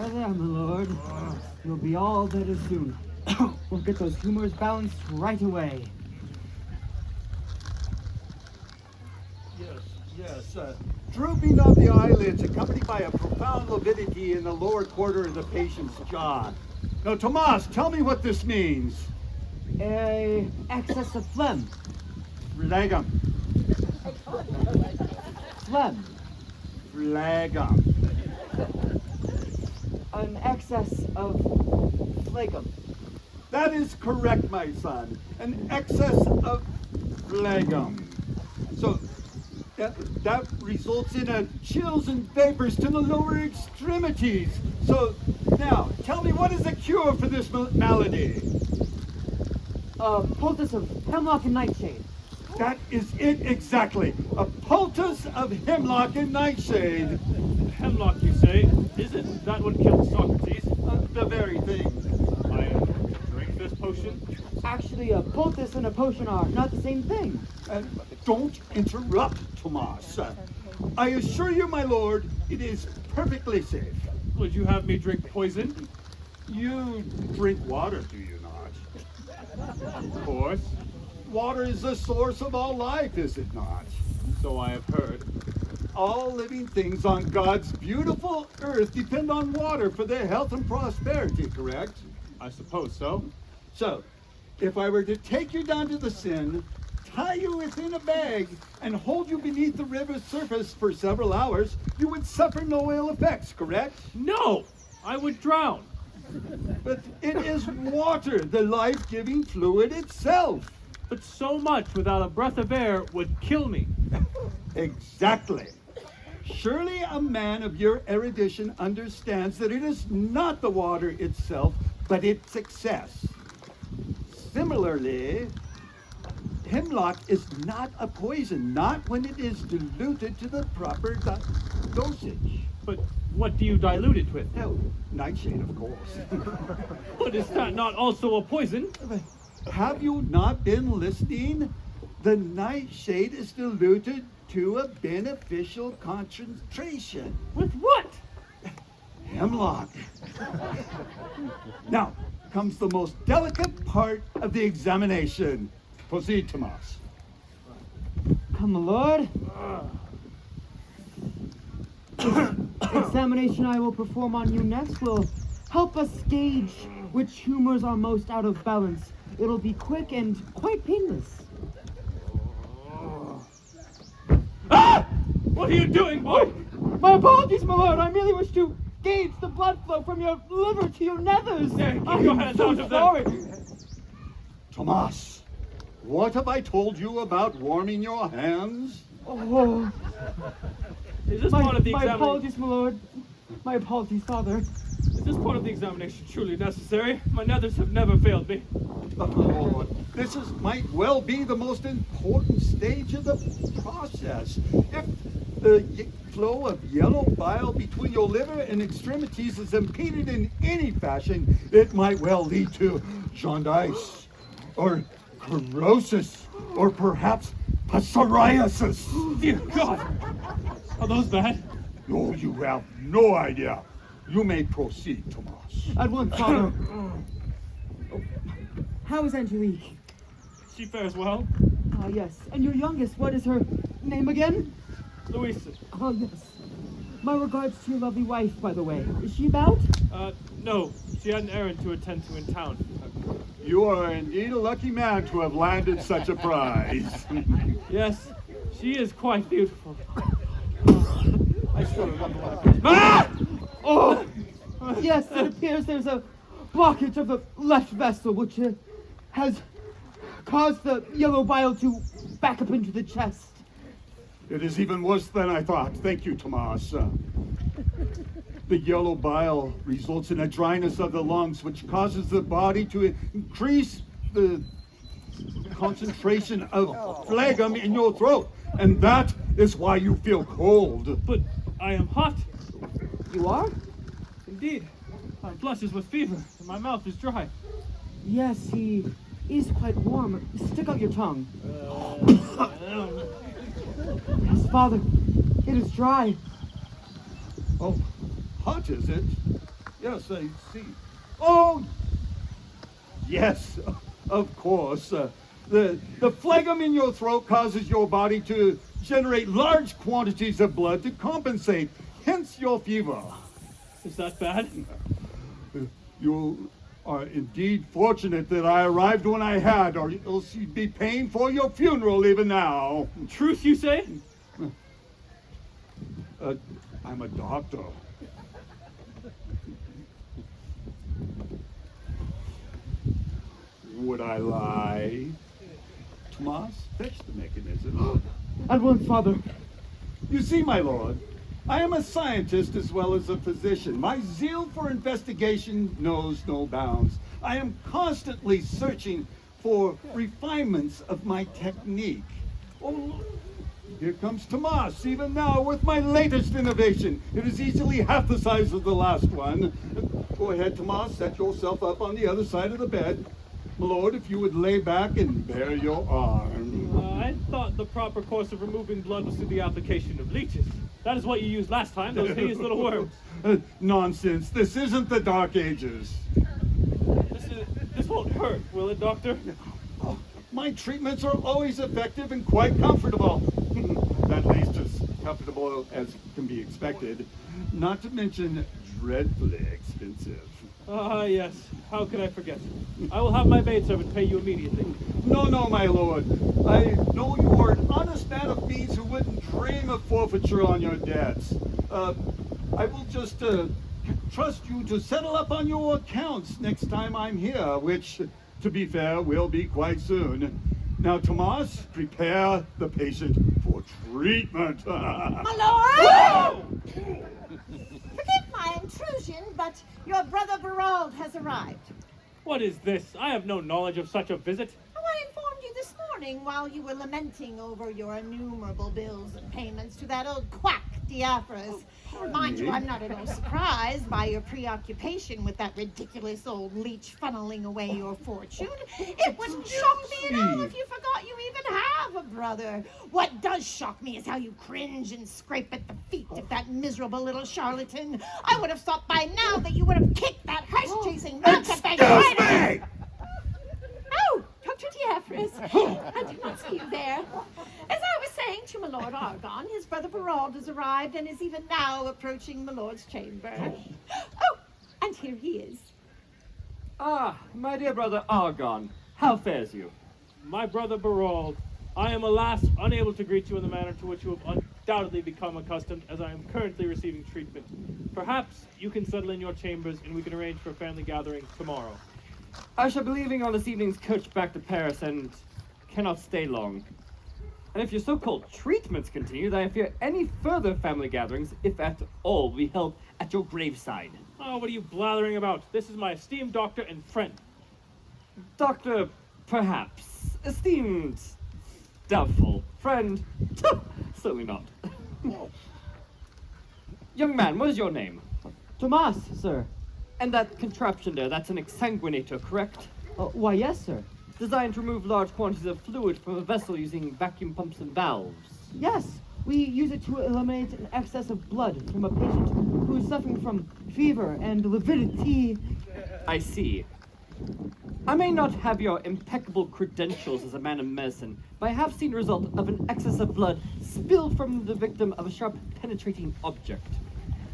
there, my lord. You'll be all better soon. We'll get those humors balanced right away. Yes. Drooping of the eyelids accompanied by a profound lividity in the lower quarter of the patient's jaw. Now, Tomas, tell me what this means. Excess of phlegm. Phlegm. Phlegm. Phlegm. An excess of phlegm. That is correct, my son. An excess of phlegm. So that results in chills and vapors to the lower extremities. So now, tell me, what is the cure for this malady? A poultice of hemlock and nightshade. That is it exactly. A poultice of hemlock and nightshade. Hemlock, you say? Isn't that what killed Socrates? The very thing. I drink this potion? Actually, a poultice and a potion are not the same thing. Don't interrupt, Tomas. I assure you, my lord, it is perfectly safe. Would you have me drink poison? You drink water, do you not? Of course. Water is the source of all life, is it not? So I have heard. All living things on God's beautiful earth depend on water for their health and prosperity, correct? I suppose so. So, if I were to take you down to the Seine, tie you within a bag, and hold you beneath the river's surface for several hours, you would suffer no ill effects, correct? No! I would drown. But it is water, the life-giving fluid itself. But so much without a breath of air would kill me. Exactly. Surely a man of your erudition understands that it is not the water itself, but its excess. Similarly, hemlock is not a poison, not when it is diluted to the proper dosage. But what do you dilute it with? Oh, nightshade, of course. But is that not also a poison? Have you not been listening? The nightshade is diluted to a beneficial concentration. With what? Hemlock. Now comes the most delicate part of the examination. Proceed, Tomas. Come, my lord. The examination I will perform on you next will help us gauge which humors are most out of balance. It'll be quick and quite painless. Ah! What are you doing, boy? My apologies, my lord. I merely wish to gauge the blood flow from your liver to your nethers. There, keep your hands out of sorry. them. Tomas, what have I told you about warming your hands? Oh, Is this part of the my examination? apologies, my lord. My apologies, father. Is this part of the examination truly necessary? My nethers have never failed me. Oh, might well be the most important stage of the process. If the flow of yellow bile between your liver and extremities is impeded in any fashion, it might well lead to jaundice, or cirrhosis, or perhaps psoriasis. Dear God! Are those bad? Oh, you have no idea. You may proceed, Tomas. At once, father. How is Angelique? She fares well. Ah, yes. And your youngest, what is her name again? Louisa. Oh, yes. My regards to your lovely wife, by the way. Is she about? No. She had an errand to attend to in town. You are indeed a lucky man to have landed such a prize. Yes, she is quite beautiful. I still remember when I first... Ah! Oh! Yes, it appears there's a blockage of the left vessel, which has caused the yellow bile to back up into the chest. It is even worse than I thought. Thank you, Tomas. The yellow bile results in a dryness of the lungs, which causes the body to increase the concentration of phlegm in your throat. And that is why you feel cold. But I am hot. You are? Indeed. My flushes with fever, and my mouth is dry. Yes, he is quite warm. Stick out your tongue. Yes, father, it is dry. Oh, hot is it? Yes, I see. Oh, yes, of course. The phlegm in your throat causes your body to generate large quantities of blood to compensate, hence your fever. Is that bad? You are indeed fortunate that I arrived when I had, or else you'd be paying for your funeral even now. Truth, you say? I'm a doctor. Would I lie? Tomas, fetch the mechanism. At once, Father. You see, my lord, I am a scientist as well as a physician. My zeal for investigation knows no bounds. I am constantly searching for refinements of my technique. Oh, here comes Tomas, even now, with my latest innovation. It is easily half the size of the last one. Go ahead, Tomas, set yourself up on the other side of the bed. My lord, if you would lay back and bare your arm. I thought the proper course of removing blood was through the application of leeches. That is what you used last time, those hideous little worms. Nonsense. This isn't the Dark Ages. This won't hurt, will it, Doctor? Oh, my treatments are always effective and quite comfortable. At least as comfortable as can be expected. Not to mention dreadfully expensive. Ah, yes. How could I forget? I will have my maidservant pay you immediately. No, my lord. I know you are an honest man of means who wouldn't dream of forfeiture on your debts. I will just trust you to settle up on your accounts next time I'm here, which, to be fair, will be quite soon. Now, Tomas, prepare the patient for treatment. My lord! Forgive my intrusion, but your brother Berald has arrived. What is this? I have no knowledge of such a visit. Oh, I informed you this morning while you were lamenting over your innumerable bills and payments to that old quack, Diaphragm. Mind you, I'm not at all surprised by your preoccupation with that ridiculous old leech funneling away your fortune. It wouldn't shock me at all if you forgot you even have a brother. What does shock me is how you cringe and scrape at the feet of that miserable little charlatan. I would have thought by now that you would have kicked that hearse-chasing mountebank right out. Oh, Dr. Diaphragm, I did not see you there. As I was saying to my Lord Argon, his brother Berald has arrived and is even now approaching my Lord's chamber. Oh, and here he is. Ah, my dear brother Argon, how fares you? My brother Berald, I am alas unable to greet you in the manner to which you have undoubtedly become accustomed, as I am currently receiving treatment. Perhaps you can settle in your chambers and we can arrange for a family gathering tomorrow. I shall be leaving on this evening's coach back to Paris and cannot stay long. And if your so-called treatments continue, then I fear any further family gatherings, if at all, will be held at your graveside. Oh, what are you blathering about? This is my esteemed doctor and friend. Doctor, perhaps. Esteemed, doubtful. Friend, certainly not. Young man, what is your name? Tomas, sir. And that contraption there, that's an exsanguinator, correct? Why, yes, sir. Designed to remove large quantities of fluid from a vessel using vacuum pumps and valves. Yes, we use it to eliminate an excess of blood from a patient who is suffering from fever and lividity. I see. I may not have your impeccable credentials as a man of medicine, but I have seen the result of an excess of blood spilled from the victim of a sharp penetrating object.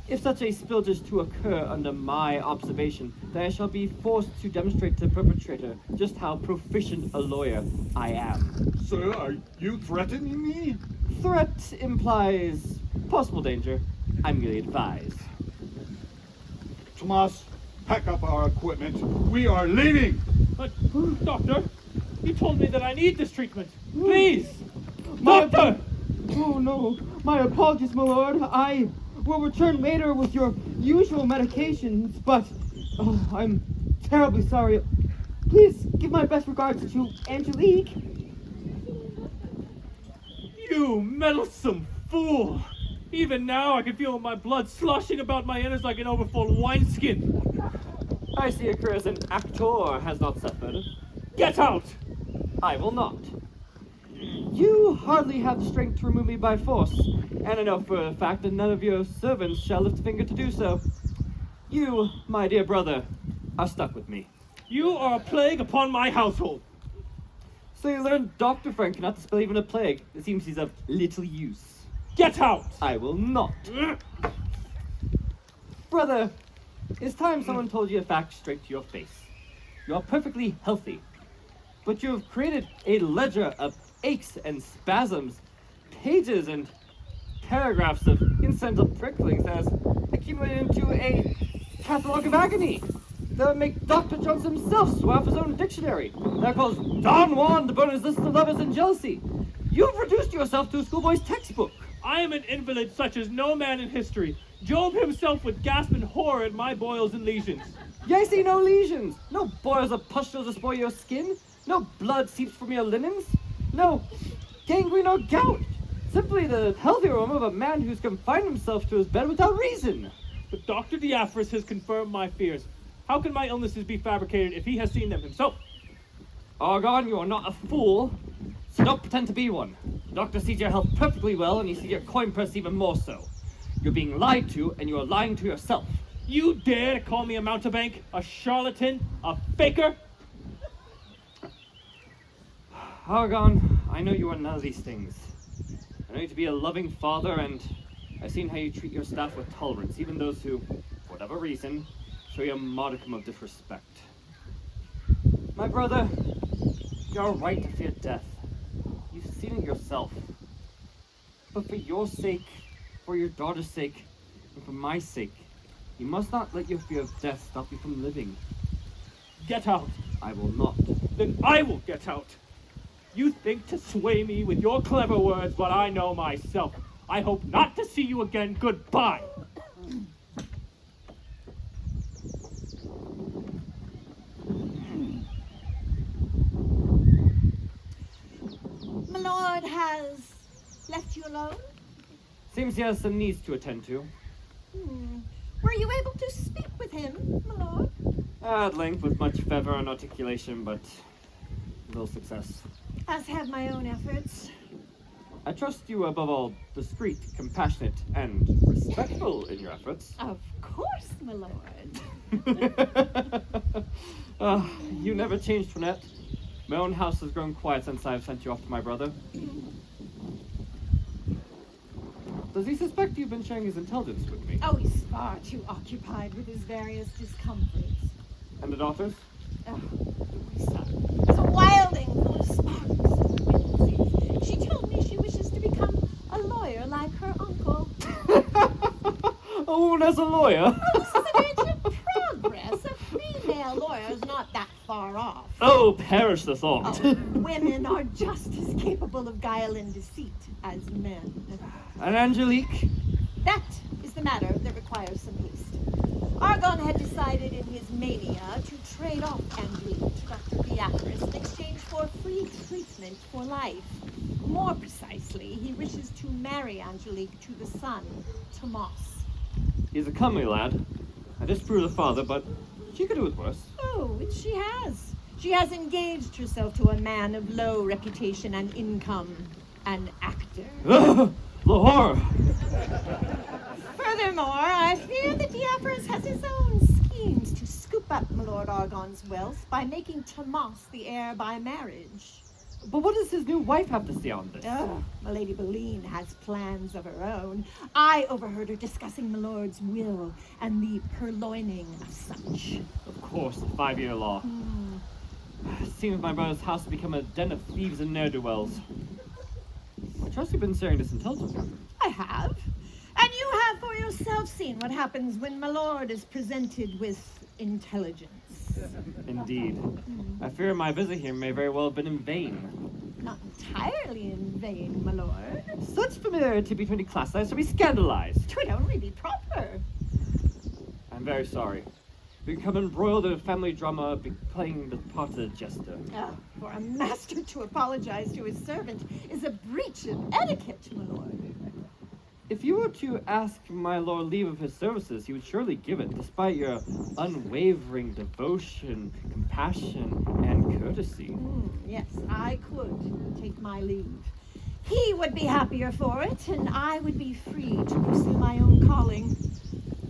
If such a spillage is to occur under my observation, then I shall be forced to demonstrate to the perpetrator just how proficient a lawyer I am. Sir, are you threatening me? Threat implies possible danger. I'm merely advised. Tomas, pack up our equipment. We are leaving. But, doctor, you told me that I need this treatment. Please! Doctor! Oh, no. My apologies, my lord. I will return later with your usual medications, but I'm terribly sorry. Please give my best regards to Angelique. You meddlesome fool! Even now I can feel my blood sloshing about my innards like an overfull wineskin. I see occur as an actor has not suffered. Get out! I will not. You hardly have the strength to remove me by force, and I know for a fact that none of your servants shall lift a finger to do so. You, my dear brother, are stuck with me. You are a plague upon my household. So you learned Dr. Frank cannot dispel even a plague. It seems he's of little use. Get out! I will not. Brother, it's time someone told you a fact straight to your face. You are perfectly healthy, but you have created a ledger of aches and spasms, pages and paragraphs of incidental pricklings that has accumulated into a catalog of agony that would make Dr. Jones himself swear off his own dictionary that calls Don Juan to burn his list of lovers and jealousy. You've reduced yourself to a schoolboy's textbook. I am an invalid such as no man in history. Job himself would gasp in horror at my boils and lesions. Yea, see no lesions, no boils or pustules to spoil your skin, no blood seeps from your linens, no gangrene or gout. Simply the healthy aroma of a man who's confined himself to his bed without reason. But Dr. Diaphragm has confirmed my fears. How can my illnesses be fabricated if he has seen them himself? Argon, you are not a fool, so don't pretend to be one. The doctor sees your health perfectly well, and he sees your coin purse even more so. You're being lied to, and you are lying to yourself. You dare to call me a mountebank, a charlatan, a faker? Argon, I know you are none of these things. I know you to be a loving father, and I've seen how you treat your staff with tolerance, even those who, for whatever reason, show you a modicum of disrespect. My brother, you're right to fear death. You've seen it yourself. But for your sake, for your daughter's sake, and for my sake, you must not let your fear of death stop you from living. Get out. I will not. Then I will get out. You think to sway me with your clever words, but I know myself. I hope not to see you again. Goodbye. My lord has left you alone? Seems he has some needs to attend to. Were you able to speak with him, my lord? At length, with much fervor and articulation, but little success. As have my own efforts. I trust you above all discreet, compassionate, and respectful in your efforts. Of course, my lord. You never changed, Toinette. My own house has grown quiet since I've sent you off to my brother. Does he suspect you've been sharing his intelligence with me? Oh, he's far too occupied with his various discomforts. And the daughters? Oh, my son. He's a wilding full of sparks and whimsies. She told me she wishes to become a lawyer like her uncle. A woman as a lawyer? Oh, this is an age of progress. A female lawyer is not that far off. Oh, perish the thought. Oh, women are just as capable of guile and deceit as men. And Angelique? That is the matter that requires some haste. Argon had decided in his mania to trade off Angelique to Dr. Beatrice in exchange for free treatment for life. More precisely, he wishes to marry Angelique to the son, Tomas. He's a comely lad. I disapprove of the father, but she could do with worse. Oh, which she has. She has engaged herself to a man of low reputation and income, an actor. The horror! Furthermore, I fear that Diaphragm has his own schemes to scoop up my Lord Argon's wealth by making Tomas the heir by marriage. But what does his new wife have to say on this? Oh, my Lady Beline has plans of her own. I overheard her discussing my Lord's will and the purloining of such. Of course, the 5-year law. It seems my brother's house has become a den of thieves and ne'er-do-wells. I trust you've been sharing this intelligence with him. I have. And you have for yourself seen what happens when my Lord is presented with intelligence. Indeed. I fear my visit here may very well have been in vain. Not entirely in vain, my Lord. Such familiarity between the classes is to be scandalized. 'Twould only be proper. I'm very sorry. We become embroiled in a family drama, playing the part of the jester. Oh, for a master to apologize to his servant is a breach of etiquette, my Lord. If you were to ask my lord leave of his services, he would surely give it, despite your unwavering devotion, compassion, and courtesy. Yes, I could take my leave. He would be happier for it, and I would be free to pursue my own calling.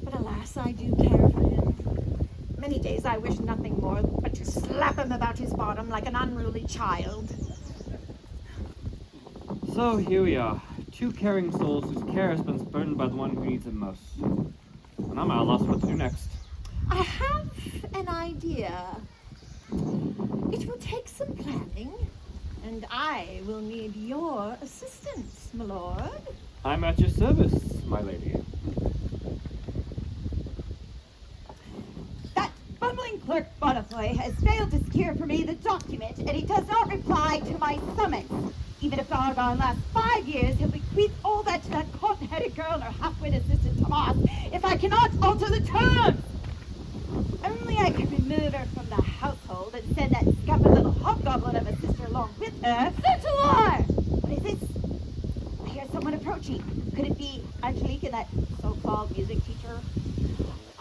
But Alas, I do care for him. Many days I wish nothing more but to slap him about his bottom like an unruly child. So here we are, two caring souls whose care has been spurned by the one who needs it most. And I'm at a loss what to do next. I have an idea. It will take some planning, and I will need your assistance, my lord. I'm at your service, my lady. That bumbling clerk Butterfly has failed to secure for me the document, and he does not reply to my summons. Even if Argon lasts 5 years, he'll bequeath all that to that cotton-headed girl and her half-wit assistant Tomas if I cannot alter the terms. Only I can remove her from the household and send that scuppered little hobgoblin of a sister along with her. Such a lie! What is this? I hear someone approaching. Could it be Angelique and that so-called music teacher?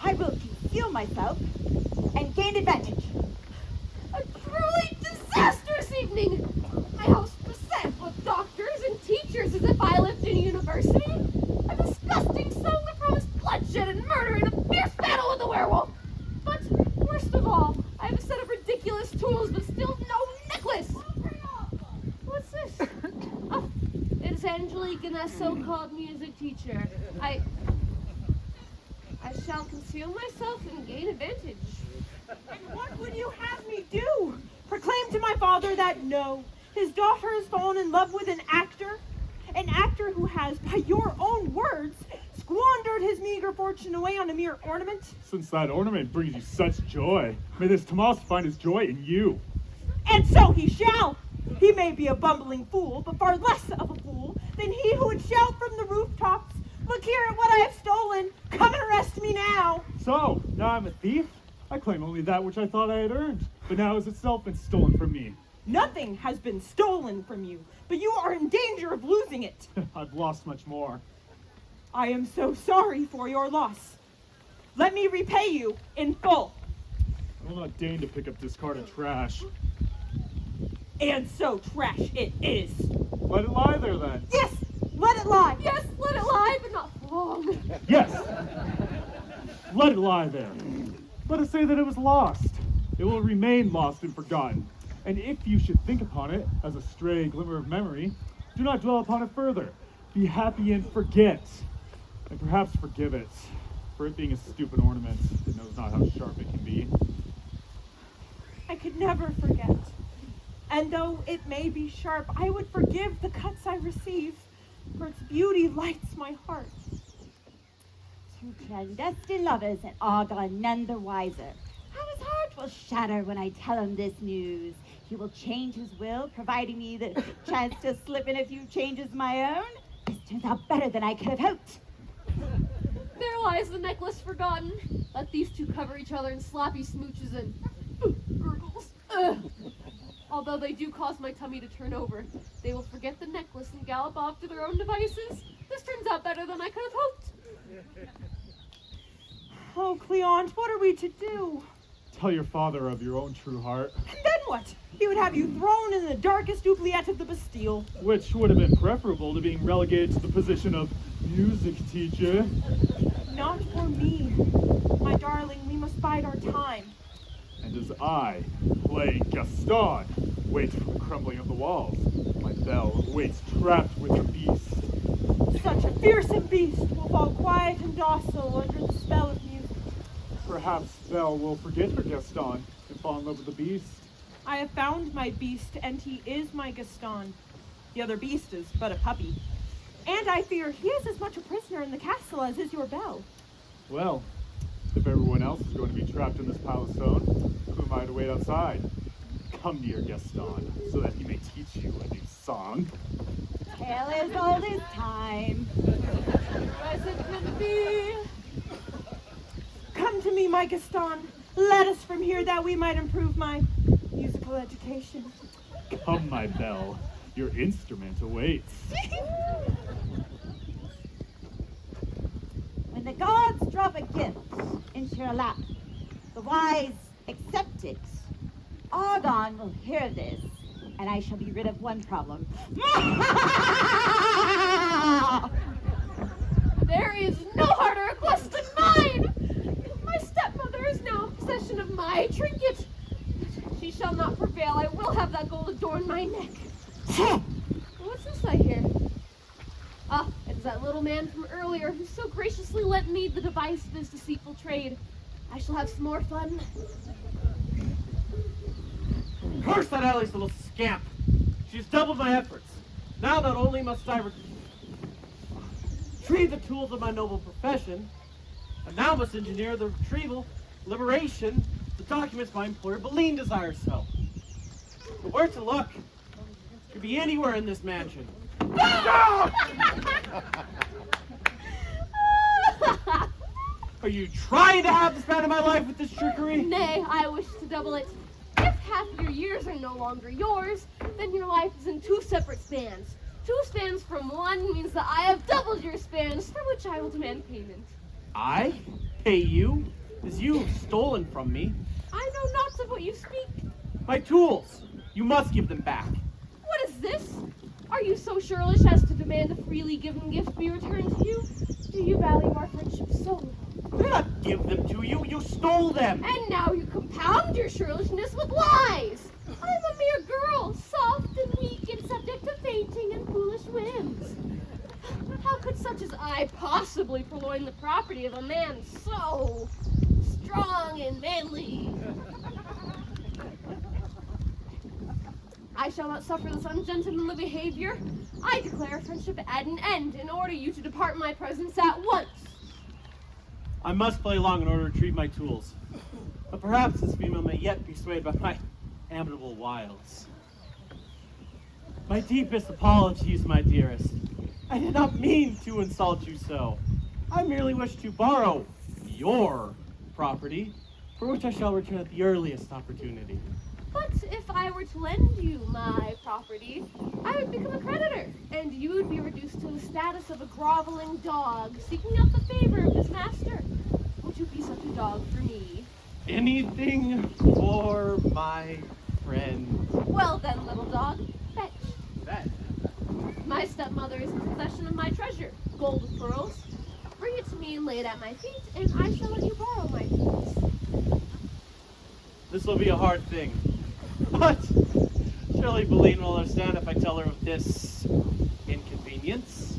I will conceal myself and gain advantage. A truly disastrous evening! My house beset with doctors and teachers as if I lived in a university. A disgusting song that promised bloodshed and murder in a fierce battle with a werewolf. But worst of all, I have a set of ridiculous tools, but still no necklace. What's this? Oh, it's Angelique and that so-called music teacher. I shall conceal myself and gain advantage. And what would you have me do? Proclaim to my father that no, his daughter has fallen in love with an actor who has, by your own words, squandered his meager fortune away on a mere ornament? Since that ornament brings you such joy, may this Tomas find his joy in you. And so he shall! He may be a bumbling fool, but far less of a fool than he who would shout from the rooftops, "Look here at what I have stolen! Come and arrest me now!" So, now I'm a thief? I claim only that which I thought I had earned, but now has itself been stolen from me. Nothing has been stolen from you, but you are in danger of losing it. I've lost much more. I am so sorry for your loss. Let me repay you in full. I will not deign to pick up discarded trash. And so trash it is. Let it lie there then. Yes, let it lie. Yes, let it lie, but not for long. Yes! Let it lie there. Let us say that it was lost. It will remain lost and forgotten. And if you should think upon it as a stray glimmer of memory, do not dwell upon it further. Be happy and forget. And perhaps forgive it, for it being a stupid ornament that knows not how sharp it can be. I could never forget. And though it may be sharp, I would forgive the cuts I receive, for its beauty lights my heart. Two clandestine lovers and Argon none the wiser. How his heart will shatter when I tell him this news. He will change his will, providing me the chance to slip in a few changes of my own. This turns out better than I could have hoped. There lies the necklace forgotten. Let these two cover each other in sloppy smooches and gurgles. Ugh. Although they do cause my tummy to turn over, they will forget the necklace and gallop off to their own devices. This turns out better than I could have hoped. Oh, Cleant, what are we to do? Tell your father of your own true heart, And then what? He would have you thrown in the darkest oubliette of the Bastille. which would have been preferable to being relegated to the position of music teacher. Not for me. My darling, we must bide our time. And as I, playing Gaston, wait for the crumbling of the walls, my belle waits trapped with the beast. Such a fearsome beast will fall quiet and docile under the spell of music. Perhaps Belle will forget her Gaston and fall in love with the beast. I have found my beast, and he is my Gaston. The other beast is but a puppy. And I fear he is as much a prisoner in the castle as is your belle. Well, if everyone else is going to be trapped in this pile of stone, who am I to wait outside? Come near Gaston, so that he may teach you a new song. Tale as old as time. Was it meant to be? Come to me, my Gaston. Let us from here that we might improve my musical education. Come, my belle, your instrument awaits. When the gods drop a gift into your lap, the wise accept it. Argon will hear this, and I shall be rid of one problem. There is no harder request than mine! little man from earlier who so graciously lent me the device of his deceitful trade. I shall have some more fun. Curse that Alice little scamp! She's doubled my efforts. Now not only must I retrieve the tools of my noble profession, but now must engineer the retrieval, liberation, the documents my employer Beline desires so. But where to look? Could be anywhere in this mansion. Are you trying to have the span of my life with this trickery? Nay, I wish to double it. If half your years are no longer yours, then your life is in two separate spans. 2 spans from one means that I have doubled your spans, for which I will demand payment. I? Pay you? As you've stolen from me. I know not of what you speak. My tools! You must give them back. What is this? Are you so churlish as to demand a freely given gift be returned to you? Do you value our friendship so little? I did not give them to you. You stole them. And now you compound your churlishness with lies. I'm a mere girl, soft and weak and subject to fainting and foolish whims. How could such as I possibly purloin the property of a man so strong and manly? I shall not suffer this ungentlemanly behavior. I declare friendship at an end and order you to depart my presence at once. I must play along in order to retrieve my tools. But perhaps this female may yet be swayed by my amiable wiles. My deepest apologies, my dearest. I did not mean to insult you so. I merely wish to borrow your property, for which I shall return at the earliest opportunity. But if I were to lend you my property, I would become a creditor, and you would be reduced to the status of a groveling dog seeking out the favor of his master. Would you be such a dog for me? Anything for my friend. Well then, little dog, fetch. That. My stepmother is in possession of my treasure, gold with pearls. Bring it to me and lay it at my feet, and I shall let you borrow my tools. This will be a hard thing. But surely Beline will understand if I tell her of this inconvenience.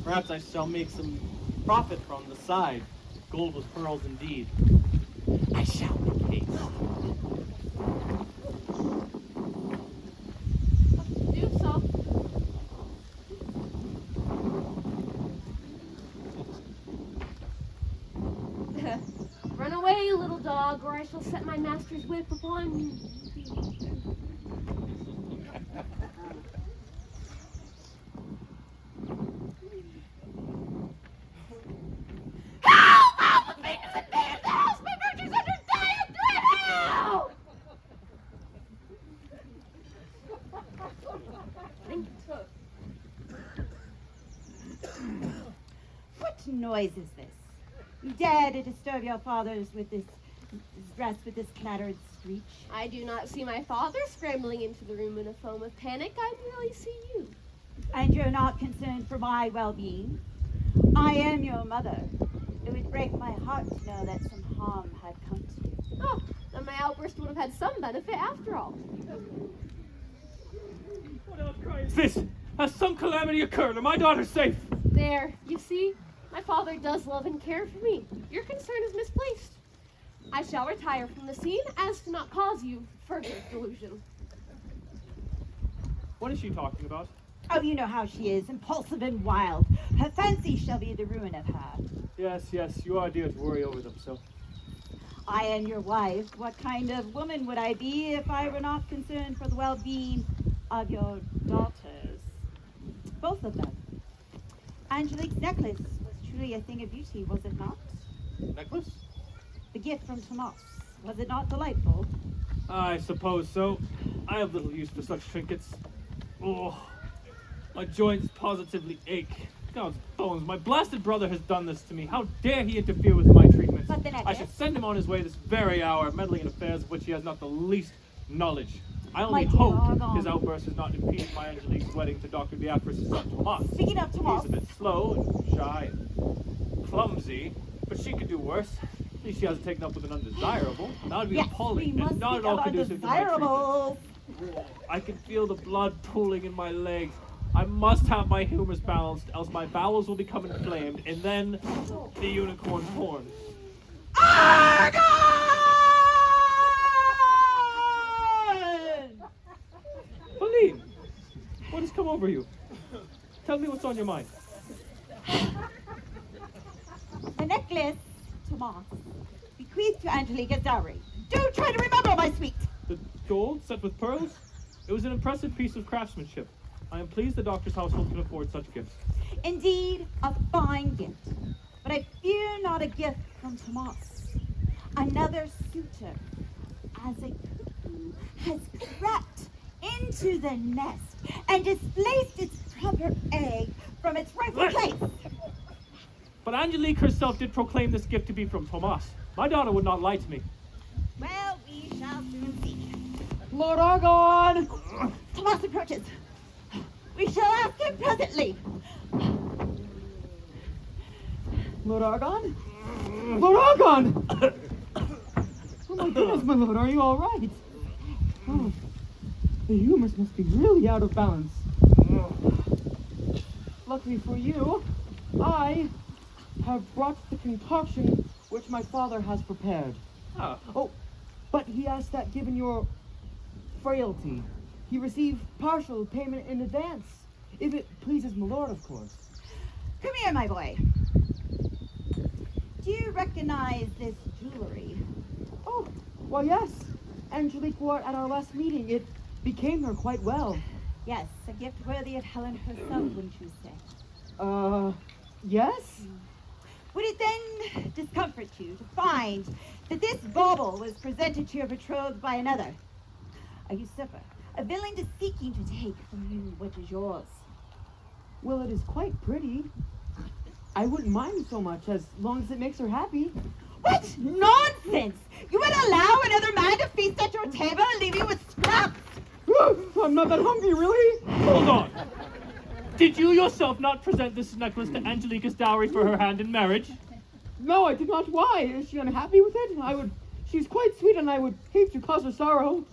Perhaps I shall make some profit from the side. Gold with pearls indeed. I shall make haste. Do so. Run away, little dog, or I shall set my master's whip upon you. Help! Help! The thing is in me in the house! My virtue's under dire threat! Help! What noise is this? You dare to disturb your fathers with this rest with this clattered screech? I do not see my father scrambling into the room in a foam of panic. I merely see you. And you're not concerned for my well-being? I am your mother. It would break my heart to know that some harm had come to you. Oh, then my outburst would have had some benefit after all. What outcry is this? Has some calamity occurred? Are my daughters safe? There, you see? My father does love and care for me. Your concern is misplaced. I shall retire from the scene as to not cause you further delusion. What is she talking about? Oh, you know how she is, impulsive and wild. Her fancy shall be the ruin of her. Yes, you are dear to worry over them, so. I am your wife. What kind of woman would I be if I were not concerned for the well-being of your daughters? Both of them. Angelique's necklace was truly a thing of beauty, was it not? Necklace? The gift from Tomas. Was it not delightful? I suppose so. I have little use for such trinkets. Oh, my joints positively ache. God's bones, my blasted brother has done this to me. How dare he interfere with my treatment? But the I necklace? should send him on his way this very hour, meddling in affairs of which he has not the least knowledge. I only My dear hope Argon. his outburst has not impeded my Angelique's wedding to Dr. Biafra's son Tomas. Speaking of Tomas. He's a bit slow and shy and clumsy, but she could do worse. At least she hasn't taken up with an undesirable. That would be Yes, appalling we must and not at speak all of conducive to my treatment. undesirables. I can feel the blood pooling in my legs. I must have my humors balanced, else my bowels will become inflamed, and then the unicorn's horn. Pauline, what has come over you? Tell me what's on your mind. A necklace, Tomas, bequeathed to Angelica's dowry. Do try to remember, my sweet. The gold set with pearls? It was an impressive piece of craftsmanship. I am pleased the doctor's household can afford such gifts. Indeed, a fine gift. But I fear not a gift from Tomas. Another suitor, as a cuckoo, has crept into the nest and displaced its proper egg from its rightful place. But Angelique herself did proclaim this gift to be from Tomas. My daughter would not lie to me. Well, we shall soon see. Lord Argon! Tomas approaches. We shall ask him presently. Lord Argon? Lord Argon! Oh my goodness, my lord, are you all right? Oh, the humors must be really out of balance. Luckily for you, I have brought the concoction which my father has prepared. Ah, Oh, but he asked that given your frailty, he receive partial payment in advance. If it pleases my lord, of course. Come here, my boy. Do you recognize this jewelry? Oh, well, yes. Angelique wore it at our last meeting. It became her quite well. Yes, a gift worthy of Helen herself, wouldn't you say? Yes? Would it then discomfort you to find that this bauble was presented to your betrothed by another? A usurper, a villain seeking to take from you what is yours. Well, it is quite pretty. I wouldn't mind so much as long as it makes her happy. What nonsense! You would allow another man to feast at your table and leave you with scraps! I'm not that hungry, really. hold on. Did you yourself not present this necklace to Angelique as dowry for her hand in marriage? No, I did not. Why? Is she unhappy with it? She's quite sweet and I would hate to cause her sorrow.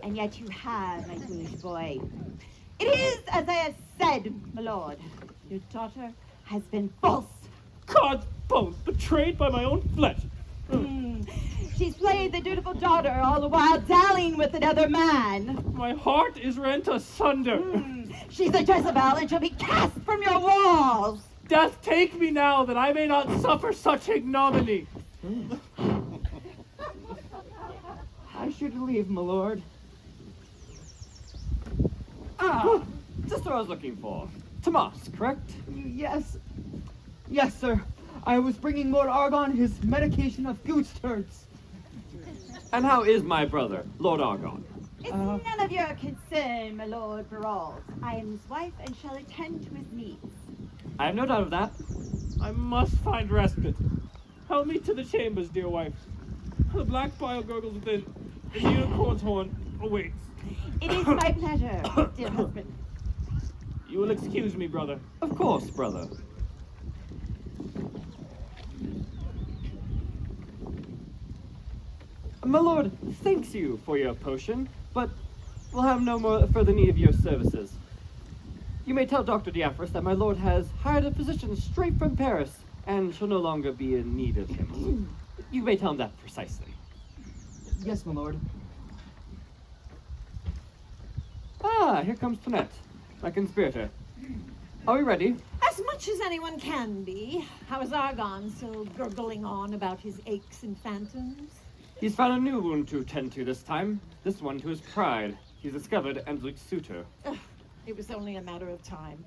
And yet you have, my foolish boy. It is as I have said, my lord. Your daughter has been false. God's bones, betrayed by my own flesh. She's played the dutiful daughter all the while dallying with another man. My heart is rent asunder. She's a Jezebel and she'll be cast from your walls. Death take me now that I may not suffer such ignominy. I should leave, my lord. Ah, just what I was looking for. Tomas, correct? Yes. Yes, sir. I was bringing Lord Argon his medication of goose turds. And how is my brother, Lord Argon? It's none of your concern, my lord Gerald. I am his wife and shall attend to his needs. I have no doubt of that. I must find respite. Help me to the chambers, dear wife. The black bile gurgles within, and the unicorn's horn awaits. It is my pleasure, dear husband. You will excuse me, brother. Of course, brother. My lord thanks you for your potion, but we'll have no more further need of your services. You may tell Dr. Diaphragm that my lord has hired a physician straight from Paris and shall no longer be in need of him. You may tell him that precisely. Yes, my lord. Ah, here comes Tonette, my conspirator. Are we ready? As much as anyone can be. How is Argon so gurgling on about his aches and phantoms? He's found a new wound to tend to this time. This one to his pride. He's discovered Angelique's suitor. Ugh, it was only a matter of time.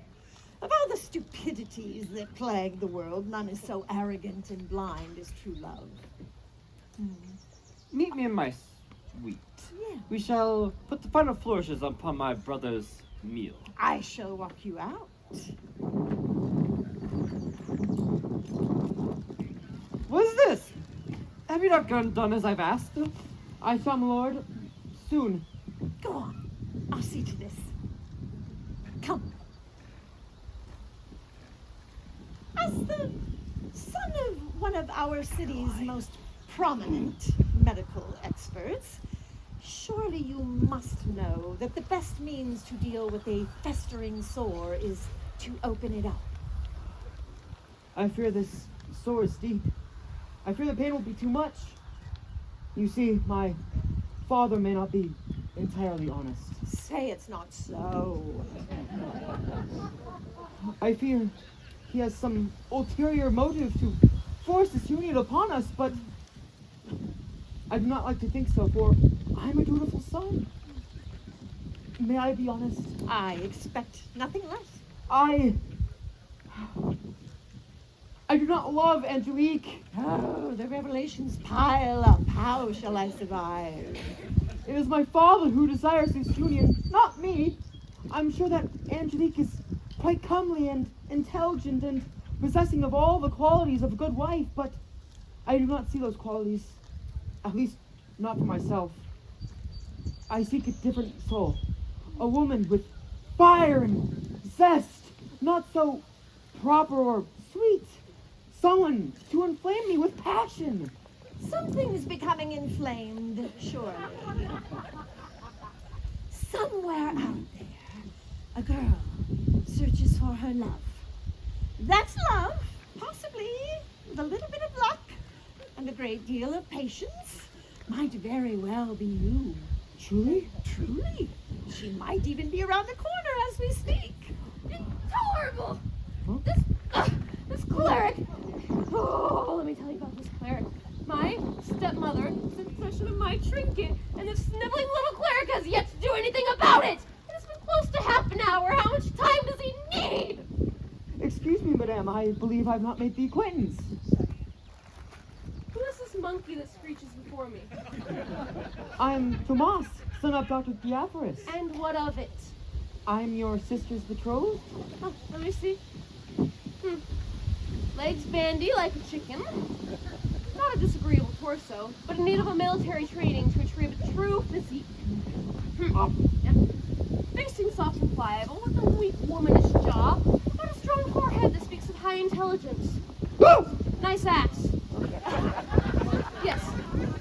Of all the stupidities that plague the world, none is so arrogant and blind as true love. Meet me in my suite. Yeah. We shall put the final flourishes upon my brother's meal. I shall walk you out. What is this? Have you not done as I've asked? I shall, my lord. Soon. Go on. I'll see to this. Come. As the son of one of our city's most prominent medical experts, Surely you must know that the best means to deal with a festering sore is to open it up. I fear this sore is deep. I fear the pain will be too much. You see, my father may not be entirely honest. Say it's not so. I fear he has some ulterior motive to force this union upon us, but I do not like to think so, for I'm a dutiful son. May I be honest? I expect nothing less. I do not love Angelique. Oh, the revelations pile up. How shall I survive? It is my father who desires this union, not me. I'm sure that Angelique is quite comely and intelligent and possessing of all the qualities of a good wife, but I do not see those qualities, at least not for myself. I seek a different soul, a woman with fire and zest, not so proper or sweet, someone to inflame me with passion. Something's becoming inflamed, surely. Somewhere out there, a girl searches for her love. That's love, possibly with a little bit of luck and a great deal of patience. Might very well be you. Truly? Truly. She might even be around the corner as we speak. Intolerable! Huh? This cleric! Oh, let me tell you about this cleric. My stepmother is in possession of my trinket, and this sniveling little cleric has yet to do anything about it! It's been close to half an hour. How much time does he need? Excuse me, madame, I believe I've not made the acquaintance. Who is this monkey that screeches before me? I'm Tomas, son of Dr. Diaphoros. And what of it? I'm your sister's betrothed. Oh, let me see. Legs bandy like a chicken. Not a disagreeable torso, but in need of a military training to achieve a true physique. Yep. Facing soft and pliable, with a weak womanish jaw, but a strong forehead that speaks of high intelligence. Nice ass. Yes,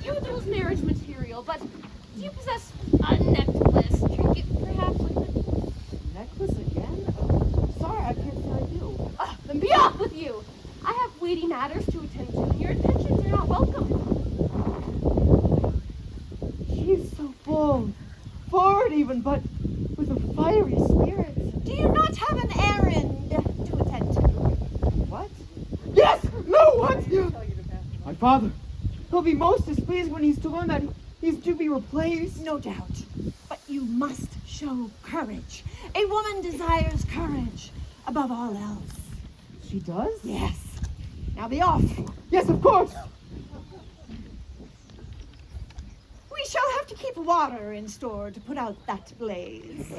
usual marriage material, but do you possess a necklace, trinket, perhaps? Necklace again? Sorry, I can't say I do. Then be off with you! I have weighty matters to attend to, and your attentions are not welcome. She's so full, forward even, but with a fiery spirit. Do you not have an errand to attend to? What? Yes! No, what? My father. He'll be most displeased when he's to learn that he's to be replaced. No doubt. But you must show courage. A woman desires courage above all else. She does? Yes. Now be off. Yes, of course. We shall have to keep water in store to put out that blaze.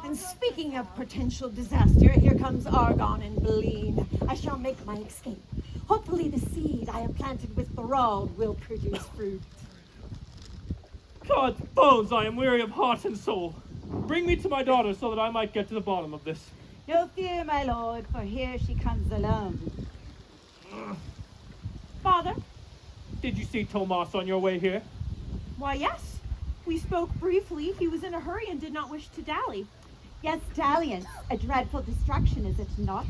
And speaking of potential disaster, here comes Argon and Beline. I shall make my escape. Hopefully the seed I have planted with Thorold will produce fruit. God's bones, I am weary of heart and soul. Bring me to my daughter so that I might get to the bottom of this. No fear, my lord, for here she comes alone. Father? Did you see Tomas on your way here? Why, yes. We spoke briefly. He was in a hurry and did not wish to dally. Yes, dalliance, a dreadful distraction, is it not?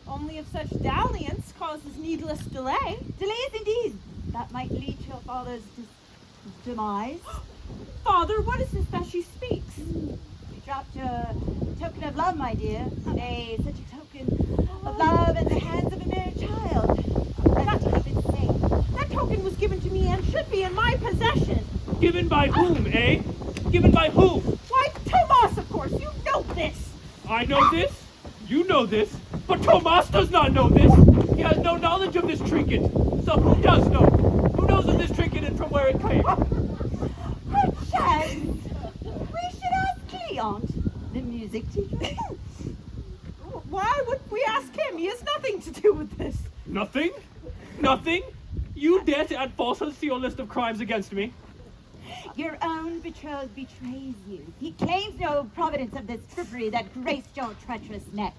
Only if such dalliance causes needless delay. Delays indeed. That might lead to your father's demise. Father, what is this that she speaks? You dropped a token of love, my dear. Such a token of love in the hands of a mere child. Let me keep it safe. That token was given to me and should be in my possession. Given by whom, eh? Given by whom? Why, Tomas, of course. You know this. I know this, you know this, but Tomas does not know this. He has no knowledge of this trinket. So who does know? Who knows of this trinket and from where it came? Perchance we should ask Cleant, the music teacher. Why would we ask him? He has nothing to do with this. Nothing? Nothing? You dare to add falsehoods to your list of crimes against me? Your own betrothed betrays you. He claims no providence of this trickery that graced your treacherous neck.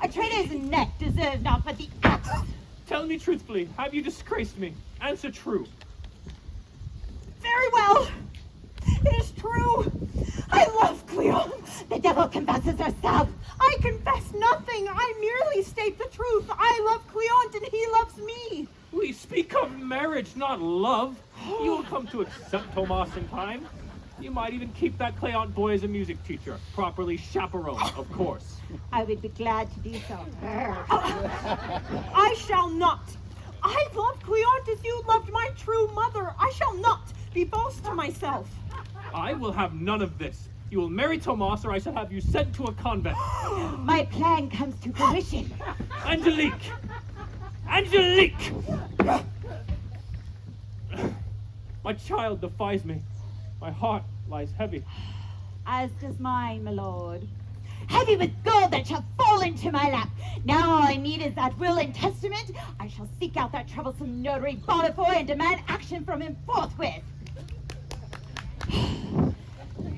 A traitor's neck deserves not but the axe. Tell me truthfully, have you disgraced me? Answer true. Very well. It is true. I love Cleonce. The devil confesses herself. I confess nothing. I merely state the truth. I love Cleonce and he loves me. We speak of marriage, not love. You will come to accept Tomas in time. You might even keep that Cleont boy as a music teacher, properly chaperoned, of course. I would be glad to do so. I shall not. I love Cleonce as you loved my true mother. I shall not be false to myself. I will have none of this. You will marry Tomas, or I shall have you sent to a convent. My plan comes to fruition. Angelique! Angelique! My child defies me. My heart lies heavy. As does mine, my lord. Heavy with gold that shall fall into my lap. Now all I need is that will and testament. I shall seek out that troublesome notary Bonnefoy and demand action from him forthwith.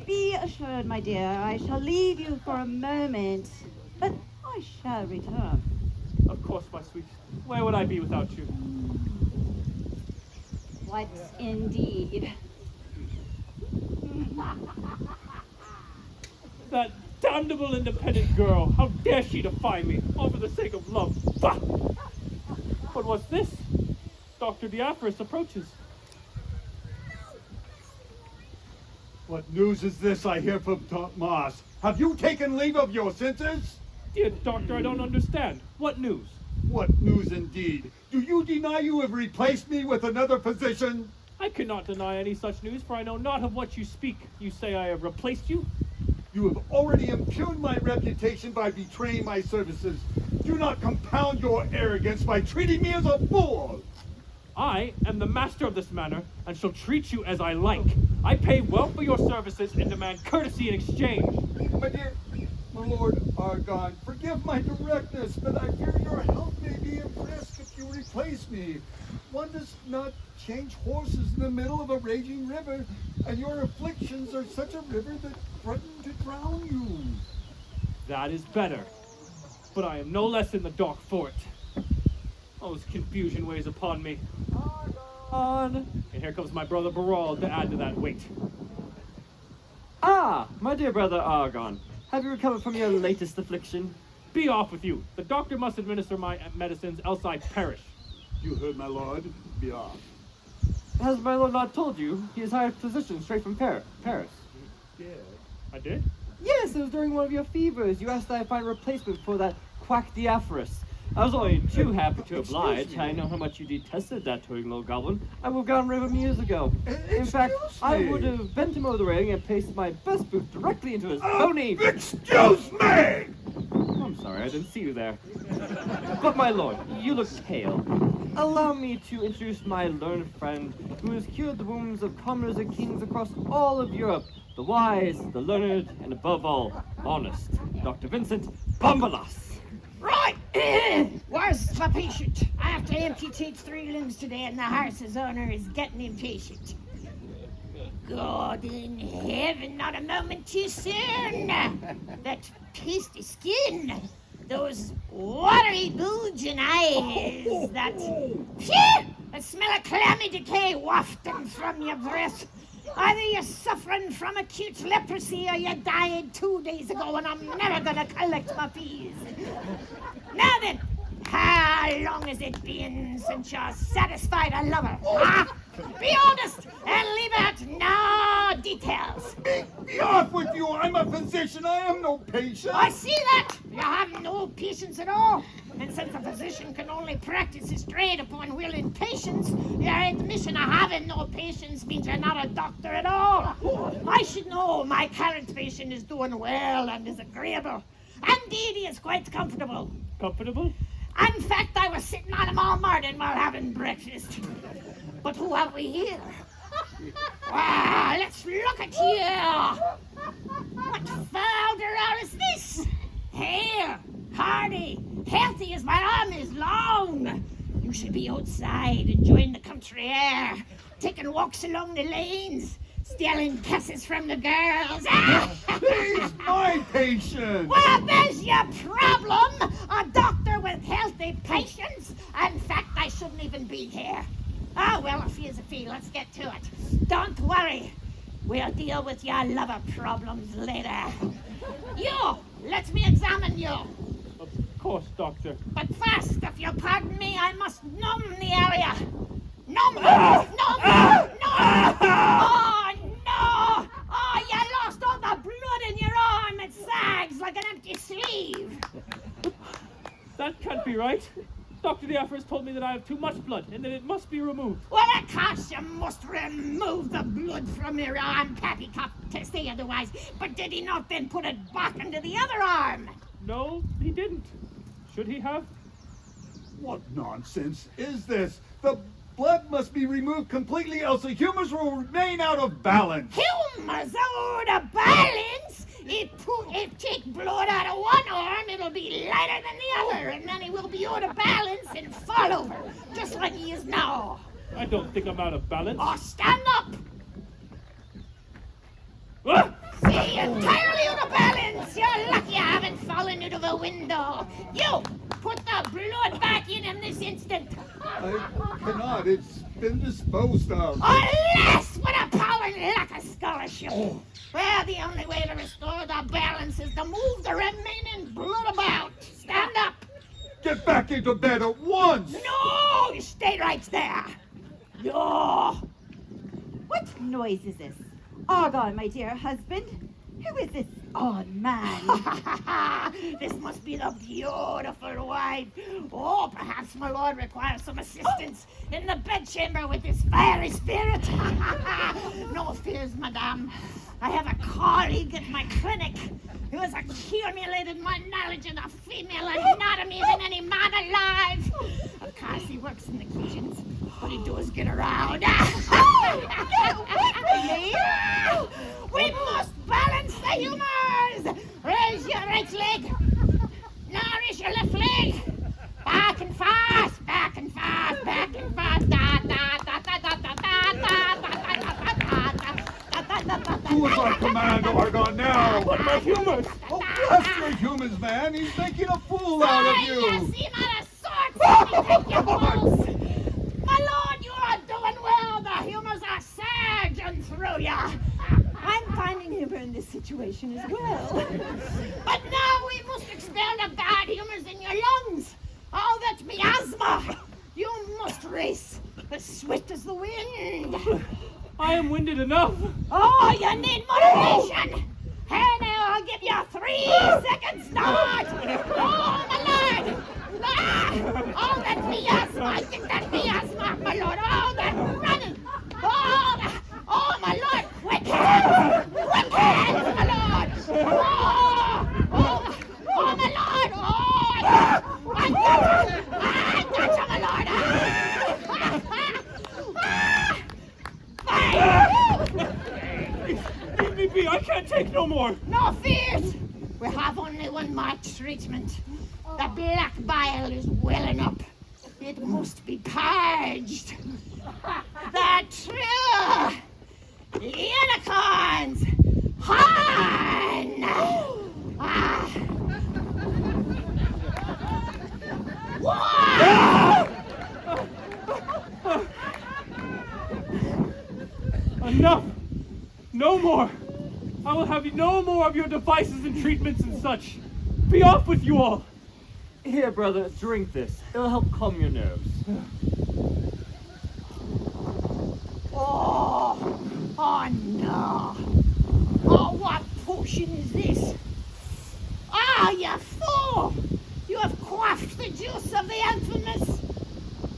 Be assured, my dear, I shall leave you for a moment, but I shall return. Of course, my sweet. Where would I be without you? What indeed? That damnable independent girl. How dare she defy me, all for the sake of love. Bah! But what's this? Dr. Diaphoros approaches. What news is this I hear from Tomas? Have you taken leave of your senses? Dear doctor, I don't understand. What news? What news indeed? Do you deny you have replaced me with another physician? I cannot deny any such news, for I know not of what you speak. You say I have replaced you? You have already impugned my reputation by betraying my services. Do not compound your arrogance by treating me as a fool. I am the master of this manor, and shall treat you as I like. I pay well for your services and demand courtesy in exchange. My lord Argon, forgive my directness, but I fear your health may be impressed if you replace me. One does not change horses in the middle of a raging river, and your afflictions are such a river that threaten to drown you. That is better, but I am no less in the dock for it. Oh, this confusion weighs upon me. And here comes my brother Barald to add to that weight. Ah, my dear brother Argon, have you recovered from your latest affliction? Be off with you. The doctor must administer my medicines, else I perish. You heard, my lord. Be off. Has my lord not told you? He has hired physicians straight from Paris. Yeah. I did? Yes, it was during one of your fevers. You asked that I find a replacement for that quack Diaphoros. I was only too happy to oblige. I know how much you detested that toting little goblin. I would have gone rid of him years ago. In fact, I would have bent him over the railing and placed my best boot directly into his bony... Excuse me! I'm sorry, I didn't see you there. But my lord, you look pale. Allow me to introduce my learned friend, who has cured the wounds of commoners and kings across all of Europe. The wise, the learned, and above all, honest. Dr. Vincent Bombalas. Right! Where's my patient? I have to amputate 3 limbs today and the horse's owner is getting impatient. God in heaven, not a moment too soon! That pasty skin, those watery bulging eyes, that... Phew! The smell of clammy decay wafting from your breath. Either you're suffering from acute leprosy or you died 2 days ago and I'm never gonna collect my fees. Now then, how long has it been since you're satisfied a lover? Huh? Be honest and leave out no details. Be off with you! I'm a physician, I am no patient! I see that! You have no patience at all. And since a physician can only practice his trade upon willing patients, your admission of having no patience means you're not a doctor at all. I should know my current patient is doing well and is agreeable. Indeed, he is quite comfortable. Comfortable? In fact, I was sitting on him all morning while having breakfast. But who have we here? Well, let's look at you. What foul durare is this? Hair, hardy, healthy as my arm is long. You should be outside enjoying the country air, taking walks along the lanes, stealing kisses from the girls. He's my patient! Well, there's your problem. A doctor with healthy patients. In fact, I shouldn't even be here. Ah, well, if he's a fee, let's get to it. Don't worry. We'll deal with your lover problems later. You, let me examine you. Of course, Doctor. But first, if you'll pardon me, I must numb the area. Numb! Numb! Oh, no! Oh, you lost all the blood in your arm. It sags like an empty sleeve. That can't be right. Dr. Diafra has told me that I have too much blood and that it must be removed. Well, of course you must remove the blood from your arm, Pappy Cup, to say otherwise. But did he not then put it back into the other arm? No, he didn't. Should he have? What nonsense is this? The blood must be removed completely, else the humors will remain out of balance. Humors out of balance? If take blood out of one arm, it'll be lighter than the other, and then he will be out of balance and fall over, just like he is now. I don't think I'm out of balance. Oh, stand up! Ah! See, entirely out of balance. You're lucky I haven't fallen out of a window. You, put the blood back in this instant. I cannot. It's been disposed of. Unless with a power and lack of scholarship. Well, the only way to restore the balance is to move the remaining blood about. Stand up. Get back into bed at once. No, you stay right there. No. What noise is this? Argon, my dear husband. Who is this odd man? This must be the beautiful wife. Oh, perhaps my lord requires some assistance in the bedchamber with this fiery spirit. No fears, madame. I have a colleague at my clinic who has accumulated more knowledge of the female anatomy than any man alive. Of course, he works in the kitchens, but he does get around. Get away from me! We must balance the humors! Raise your right leg. Nourish your left leg. Back and fast, back and fast, back and fast. Da da da da da da da da da da da. Who is our command, Argon, now? What about humors? Oh, bless your humans, man. He's making a fool out of you. You seem out of sorts. Let me take your pulse. My lord, you are doing well. The humors are surging through you. I'm finding humor in this situation as well. But now we must expel the bad humors in your lungs. Oh, that's miasma. You must race as swift as the wind. I am winded enough. Oh, you need motivation. Here now, I'll give you 3 seconds start. Oh, my lord. Ah, oh, that's miasma. I think that's miasma, my lord. Oh, that's running. Oh, my lord. Quick hands. Quick hands, my lord. Oh, my lord. Oh, I got you. I got you, my lord. Leave me be. I can't take no more. No fears! We have only one more treatment. The black bile is welling up. It must be purged. The true unicorns! Han! Ah. Enough! No more! I will have no more of your devices and treatments and such. Be off with you all! Here, brother, drink this. It'll help calm your nerves. Oh no! Oh, what potion is this? Ah, you fool! You have quaffed the juice of the infamous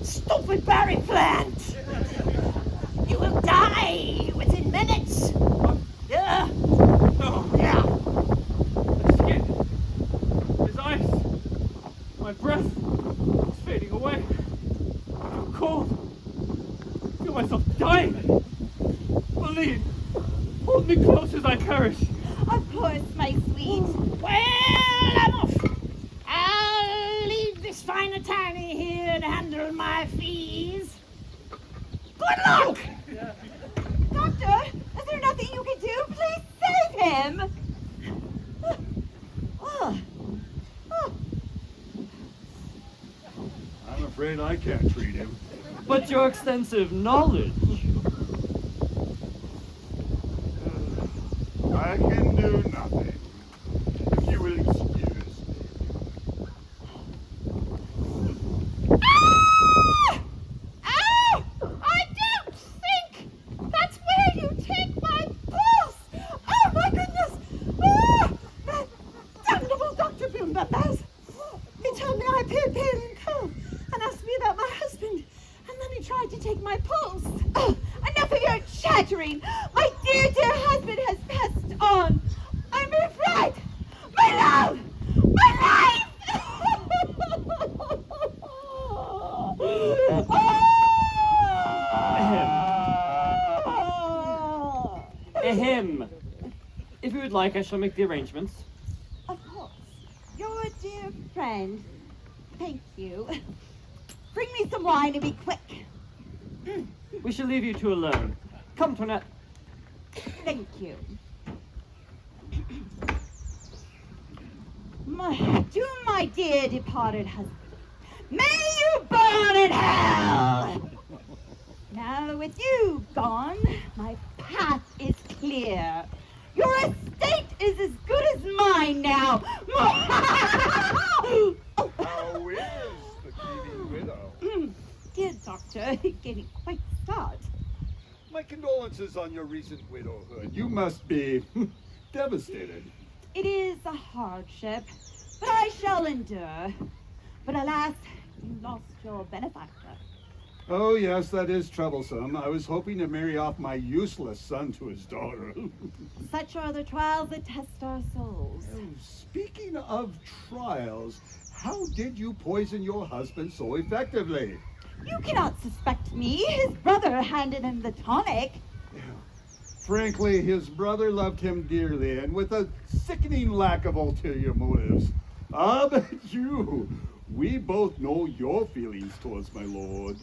stupid berry plant! You will die within minutes! Yeah! No. Yeah! My skin is ice. My breath is fading away. I feel cold. I feel myself dying. Aline, hold me close as I perish. Of course, my sweet. Well, I'm off! I'll leave this fine attorney here to handle my fees. Good luck! Doctor, is there nothing you can do? Please save him! Oh. Oh. I'm afraid I can't treat him. but your extensive knowledge. I can do nothing. If you will excuse me. Ah! I don't think that's where you take my pulse! Oh my goodness! Ah! That damnable Dr. Boomba-Baz! He told me I appeared pale and cold and asked me about my husband. And then he tried to take my pulse. Oh, enough of your chattering! My dear, dear husband has passed on. I'm afraid. My love! My life! Ahem. If you would like, I shall make the arrangements. Of course. Your dear friend. Thank you. Bring me some wine and be quick. We shall leave you two alone. Come, Toinette. Thank you. To my dear departed husband, may you burn in hell! Now with you gone, my path is clear. Your estate is as good as mine now. How is the grieving widow? Dear doctor, getting quite the start. My condolences on your recent widowhood. You must be devastated. It is a hardship, but I shall endure. But alas, you lost your benefactor. Oh, yes, that is troublesome. I was hoping to marry off my useless son to his daughter. Such are the trials that test our souls. Oh, speaking of trials, how did you poison your husband so effectively? You cannot suspect me. His brother handed him the tonic. Frankly, his brother loved him dearly and with a sickening lack of ulterior motives. Ah, but we both know your feelings towards my lord.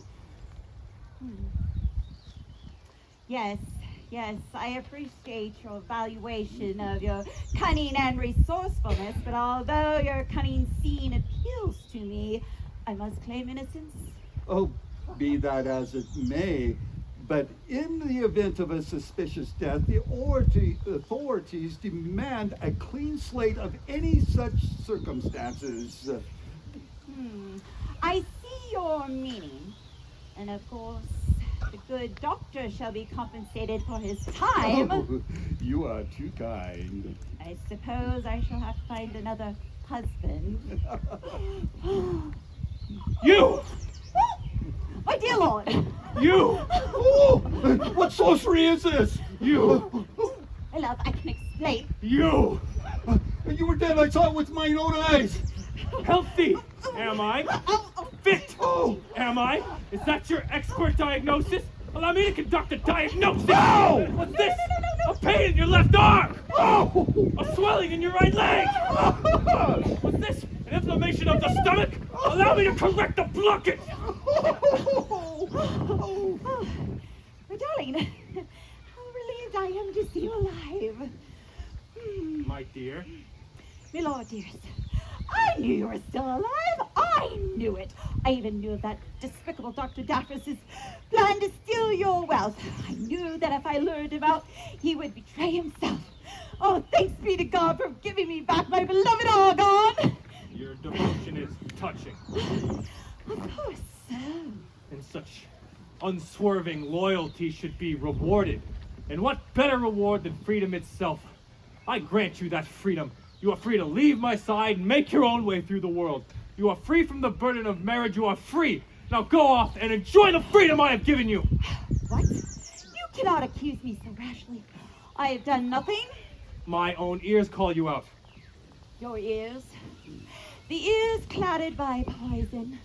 Yes, I appreciate your valuation of your cunning and resourcefulness, but although your cunning scene appeals to me, I must claim innocence. Oh, be that as it may, but in the event of a suspicious death, the authorities demand a clean slate of any such circumstances. I see your meaning. And of course, the good doctor shall be compensated for his time. Oh, you are too kind. I suppose I shall have to find another husband. You! My dear lord! You! Oh, what sorcery is this? You! My love, I can explain. You! You were dead. I saw it with my own eyes. Healthy! Am I? Fit! Am I? Is that your expert diagnosis? Allow me to conduct a diagnosis! No! What's this? A pain in your left arm! Oh! A swelling in your right leg! What's this? An inflammation of the stomach? Allow me to correct the blockage! My darling, how relieved I am to see you alive. My dear. My lord, dearest, I knew you were still alive. I knew it. I even knew of that despicable Dr. Daphris's plan to steal your wealth. I knew that if I lured him out, he would betray himself. Oh, thanks be to God for giving me back my beloved Argon. Your devotion is touching. Of course. And such unswerving loyalty should be rewarded. And what better reward than freedom itself? I grant you that freedom. You are free to leave my side and make your own way through the world. You are free from the burden of marriage. You are free. Now go off and enjoy the freedom I have given you. What? You cannot accuse me so rashly. I have done nothing. My own ears call you out. Your ears. The ears clouded by poison.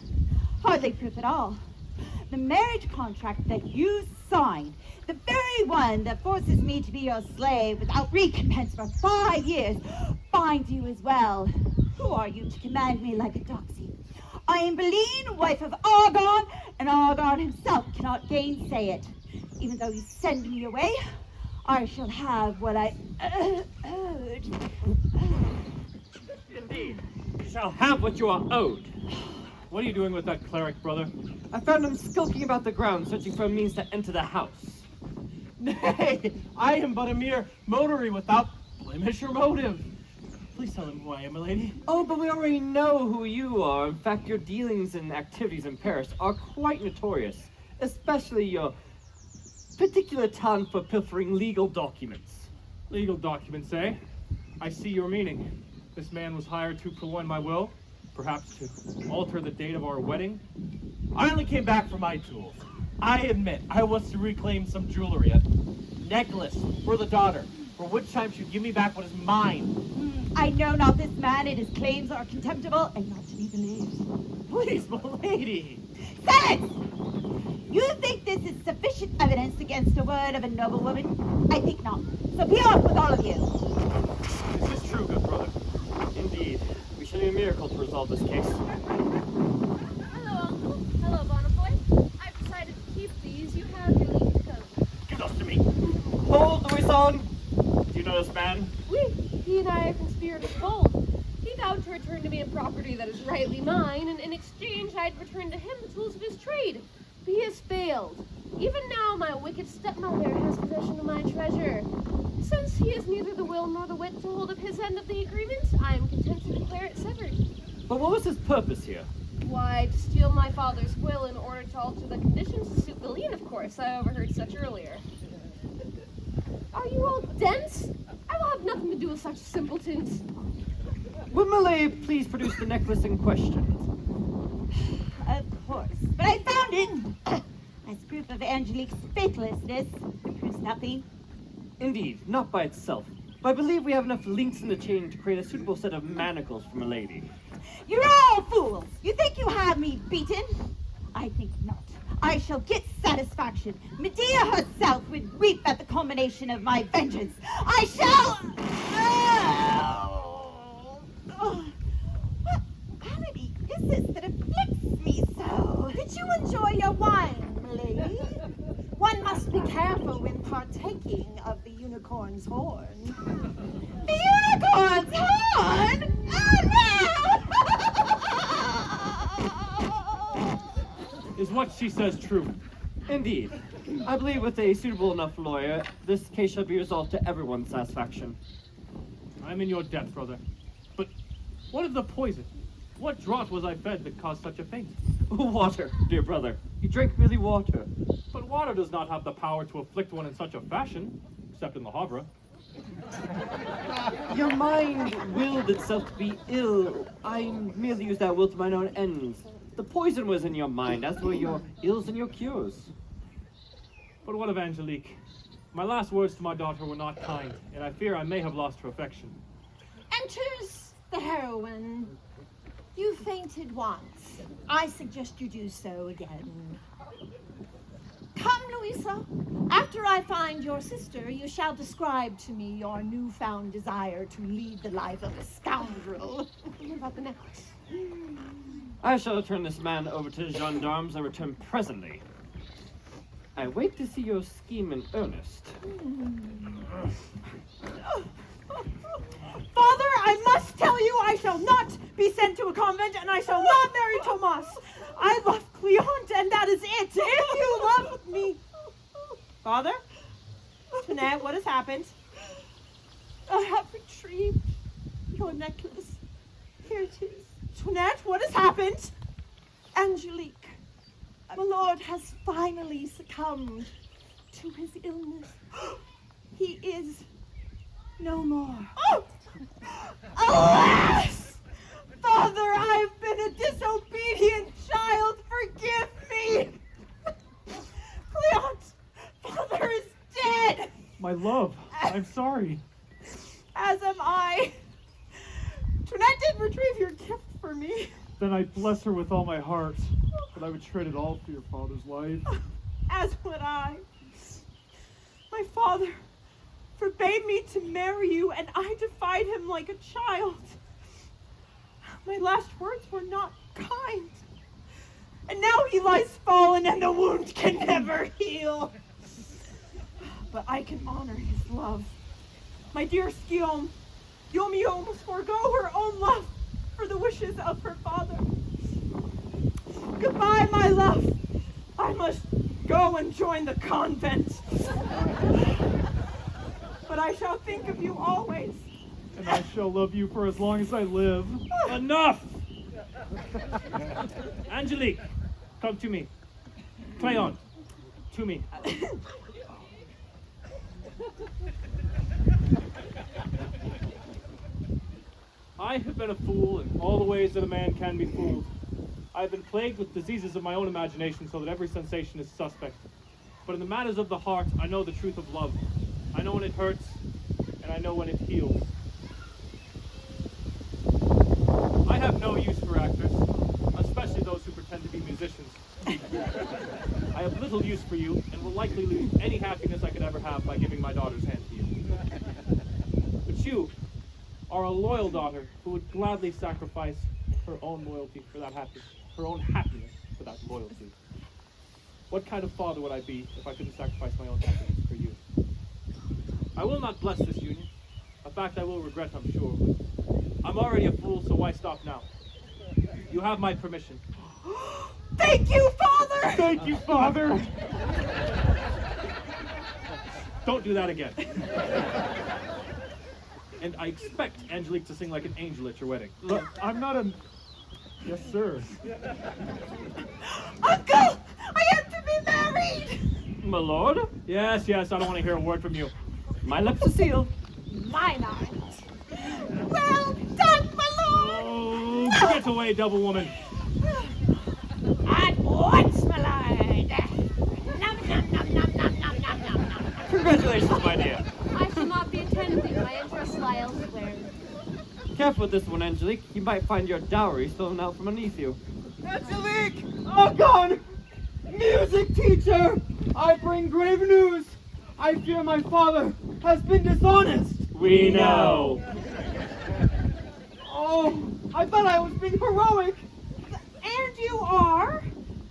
Hardly proof at all. The marriage contract that you signed, the very one that forces me to be your slave without recompense for 5 years, binds you as well. Who are you to command me like a doxy? I am Beline, wife of Argon, and Argon himself cannot gainsay it. Even though you send me away, I shall have what I owed. Indeed, you shall have what you are owed. What are you doing with that cleric, brother? I found him skulking about the ground, searching for a means to enter the house. Nay, I am but a mere notary without blemish or motive. Please tell him who I am, milady. Oh, but we already know who you are. In fact, your dealings and activities in Paris are quite notorious, especially your particular talent for pilfering legal documents. Legal documents, eh? I see your meaning. This man was hired to purloin my will, perhaps to alter the date of our wedding. I only came back for my tools. I admit I was to reclaim some jewelry, a necklace for the daughter, for which time she'd give me back what is mine. I know not this man, and his claims are contemptible and not to be believed. Please, milady. Silence! You think this is sufficient evidence against the word of a noble woman? I think not. So be off with all of you. Is this true, good brother? Indeed, we shall need a miracle to resolve this case. Hello, Uncle. Hello, Bonnefoy. I've decided to keep these. You have your leave to go. Give those to me. Hold, Louison! Do you know this man? Oui, he and I are conspirators bold. He vowed to return to me a property that is rightly mine, and in exchange I'd return to him the tools of his trade. But he has failed. Even now my wicked stepmother has possession of my treasure. Since he has neither the will nor the wit to hold up his end of the agreement, I am content to declare it severed. But what was his purpose here? Why, to steal my father's will in order to alter the conditions to suit the lien, of course. I overheard such earlier. Are you all dense? I will have nothing to do with such simpletons. Will Millet please produce the necklace in question? Of course. But I found it! As proof of Angelique's faithlessness. It proves nothing. Indeed, not by itself. But I believe we have enough links in the chain to create a suitable set of manacles for Milady. You're all fools! You think you have me beaten? I think not. I shall get satisfaction. Medea herself would weep at the culmination of my vengeance. I shall... What malady is this that afflicts me so? Did you enjoy your wine, milady? One must be careful when partaking of the unicorn's horn. The unicorn's horn? Oh, Is what she says true? Indeed. I believe with a suitable enough lawyer, this case shall be resolved to everyone's satisfaction. I'm in your debt, brother. But what of the poison? What draught was I fed that caused such a faint? Water, dear brother. You drank merely water. But water does not have the power to afflict one in such a fashion, except in the Havre. Your mind willed itself to be ill. I merely used that will to mine own ends. The poison was in your mind, as were your ills and your cures. But what of Angelique? My last words to my daughter were not kind, and I fear I may have lost her affection. Enters the heroine. You fainted once. I suggest you do so again. Come, Louisa. After I find your sister, you shall describe to me your newfound desire to lead the life of a scoundrel. What about the necklace? I shall turn this man over to the gendarmes and return presently. I wait to see your scheme in earnest. Father, I must tell you, I shall not be sent to a convent, and I shall not marry Thomas. I love Cleante, and that is it. If you love me. Father? Jeanette, what has happened? I have retrieved your necklace. Here it is. Jeanette, what has happened? Angelique, my lord has finally succumbed to his illness. He is no more. Oh! Alas! Father, I've been a disobedient child. Forgive me. Cleante, Father is dead. My love, I'm sorry. As am I. Jeanette did retrieve your gift for me. Then I bless her with all my heart, but I would trade it all for your father's life. As would I. My father forbade me to marry you, and I defied him like a child. My last words were not kind. And now he lies fallen, and the wound can never heal. But I can honor his love. My dearest Guillaume must forego her own love for the wishes of her father. love, I must go and join the convent. But I shall think of you always. And I shall love you for as long as I live. Enough! Angelique, come to me. Cleon, to me. I have been a fool in all the ways that a man can be fooled. I have been plagued with diseases of my own imagination so that every sensation is suspect. But in the matters of the heart, I know the truth of love. I know when it hurts, and I know when it heals. I have no use for actors, especially those who pretend to be musicians. I have little use for you, and will likely lose any happiness I could ever have by giving my daughter's hand to you. But you are a loyal daughter who would gladly sacrifice her own loyalty for that happiness, her own happiness for that loyalty. What kind of father would I be if I couldn't sacrifice my own happiness for you? I will not bless this union, a fact I will regret, I'm sure. But I'm already a fool, so why stop now? You have my permission. Thank you, Father! Thank you, Father! Don't do that again. And I expect Angelique to sing like an angel at your wedding. Look, I'm not a... Yes, sir. Uncle! I am to be married! My lord, Yes, I don't want to hear a word from you. my lips are sealed. Mine aren't. Well done, my lord! Oh, get away, devil woman. At once, my lord! Nom nom nom nom nom nom nom nom nom. Congratulations, my dear. I shall not be attending. My interests lie elsewhere. Careful with this one, Angelique. You might find your dowry stolen out from underneath you. Angelique! Argon! Music teacher! I bring grave news! I fear my father has been dishonest! We know. Oh, I thought I was being heroic! And you are.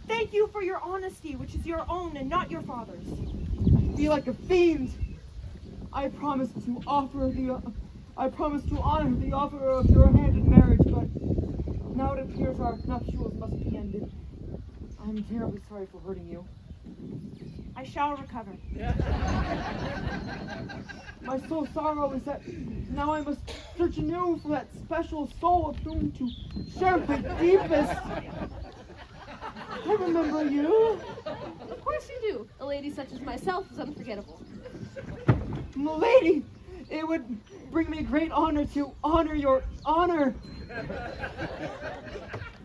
Thank you for your honesty, which is your own and not your father's. I feel like a fiend! I promise to honor the offer of your hand in marriage, but now it appears our nuptials must be ended. I'm terribly sorry for hurting you. I shall recover. My sole sorrow is that now I must search anew for that special soul of whom to share the deepest. I remember you. Of course you do. A lady such as myself is unforgettable. Milady, it would bring me great honor to honor your honor.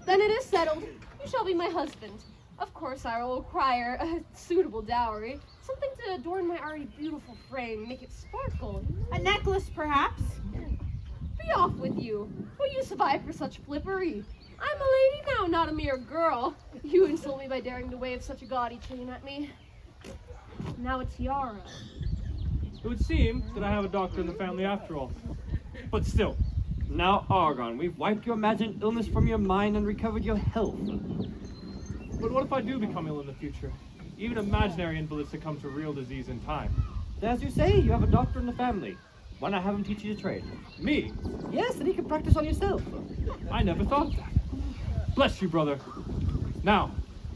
Then it is settled. You shall be my husband. Of course, I will require a suitable dowry. Something to adorn my already beautiful frame, make it sparkle. A necklace, perhaps? Be off with you. Will you survive for such flippery? I'm a lady now, not a mere girl. You insult me by daring to wave such a gaudy chain at me. Now a tiara. It would seem that I have a doctor in the family after all. But still, Now, Argon, we've wiped your imagined illness from your mind and recovered your health. but what if I do become ill in the future? Even imaginary invalids succumb to real disease in time. As you say, you have a doctor in the family. Why not have him teach you to trade? Me? Yes, and he can practice on yourself. I never thought of that. Bless you, brother. Now,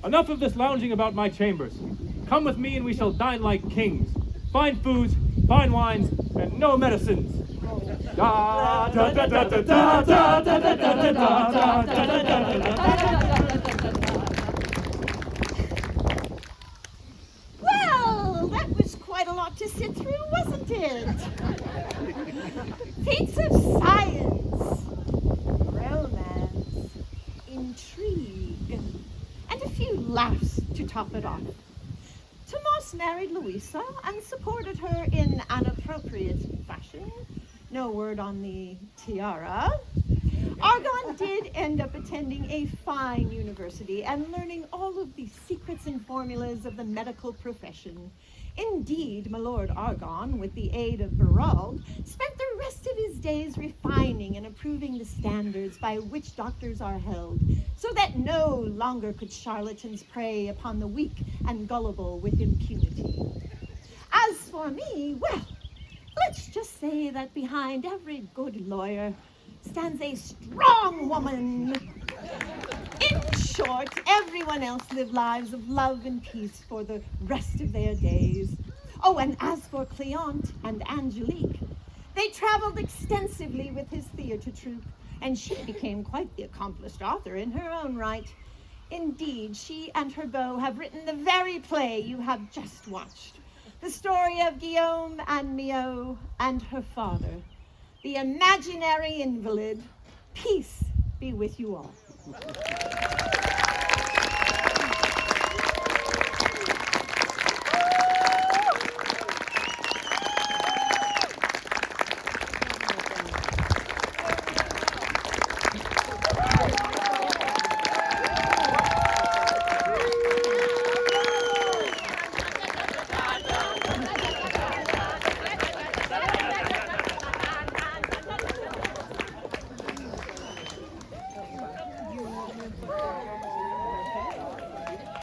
enough of this lounging about my chambers. Come with me and we shall dine like kings. Fine foods, fine wines, and no medicines. Da, da, da, da, da, da, da, da, da, da, da, da. Well, that was quite a lot to sit through, wasn't it? Feats of science, romance, intrigue, and a few laughs to top it off. Tomas married Louisa and supported her in an appropriate fashion. No word on the tiara. Argon did end up attending a fine university and learning all of the secrets and formulas of the medical profession. Indeed, my Lord Argon, with the aid of Berald, spent the rest of his days refining and improving the standards by which doctors are held, so that no longer could charlatans prey upon the weak and gullible with impunity. As for me, well, let's just say that behind every good lawyer stands a strong woman. In short, everyone else lived lives of love and peace for the rest of their days. Oh, and as for Cleante and Angelique, they traveled extensively with his theater troupe, and she became quite the accomplished author in her own right. Indeed, she and her beau have written the very play you have just watched, the story of Guillaume and Mio and her father, the imaginary invalid. Peace be with you all.